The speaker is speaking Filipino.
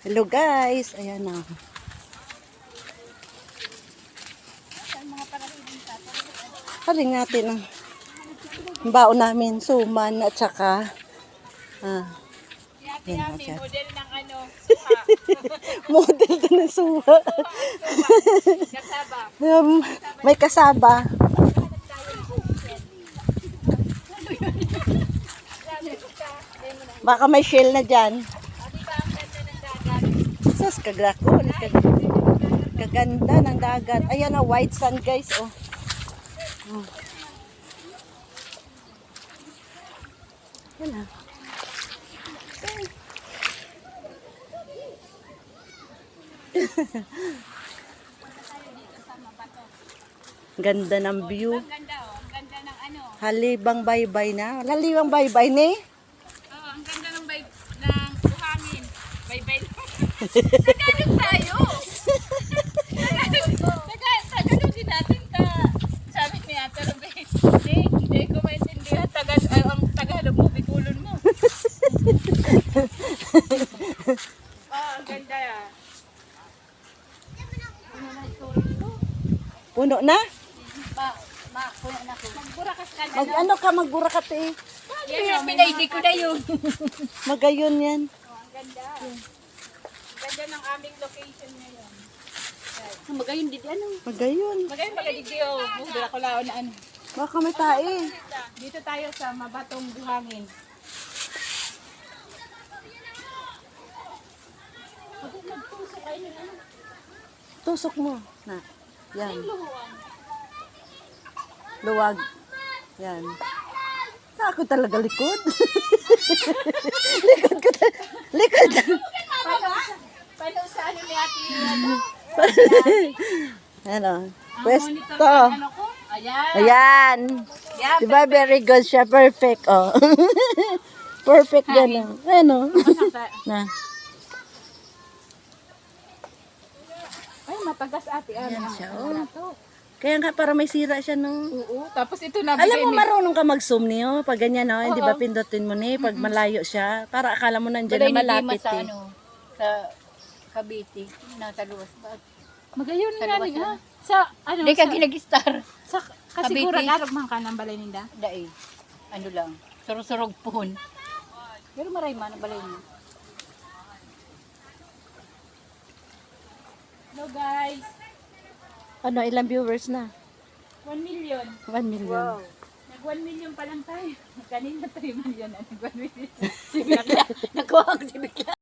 Hello guys, ayan na. Haring natin ang baon namin, suman at saka yan na siya. Model ng ano, suha. Model din ng suha. Kasaba. May kasaba. Baka may shell na dyan. Sus, kagrakol. Kaganda ng dagat. Ayan na, white sand guys. Oh. Yan na. Ganda ng view. Ang ganda oh. Ang ganda ng ano. Halibang baybay na. Halibang baybay ni. Oh, ang ganda ng buhangin. Bye-bye. Tagalog tayo. Tagalog din natin ka. Sabi ni Ate Ruben, hindi ko maintindihan ang Tagalog mo, bikulon mo. Oh, ang ganda ah. Puno na? Puno na ko. Magburakas ka na. Mag-ano ka, magburakat eh. Yan, pinaydi ko na yun. Magayon yan. Oh, ang ganda. Ang ganda ng aming location ngayon. Magayon din ano? Magayon. Magayon magadigyo. Mubira ko lao na ano. Baka may tae. Dito tayo sa Mabatong Buhangin. Tusok mo. Na. Yan. Luwag. Yan. Ako talaga likod. Likod ko. Likod. Paano sa ano ni Ate ano? Ano? Ang Pwesto. monitor ng ano ko? Ayan. Ayan. Yan. Diba very good siya? Perfect. Oh. Perfect yan. Oh. Ano? Na. Ay, matagas ate. Yan Ano siya. ano Oh. to? Kaya nga para may sira siya, no? Oo. Tapos ito na Alam mo, marunong ka mag-zoom niyo. Pag ganyan, no? Hindi ba Oo. pindutin mo ni? Pag malayo siya. Para akala mo nandiyan na malapit sa eh. ano, sa Cavite, nasa luwas ba? Magayon Sa nga labas rin ha. yan. Sa ano? Hindi ka sa, ginag-star. sa kasiguran Cavite. arag man ka ng balay ninda. Dai. Ano lang, surog-surog pun. Pero maray man ang balay mo. Hello guys. Ano, ilang viewers na? 1 million. 1 million. Nag 1 million pa lang tayo. Kanina 3 million na. Nag 1 million. Si Bigla. Nakuha ko si Bigla.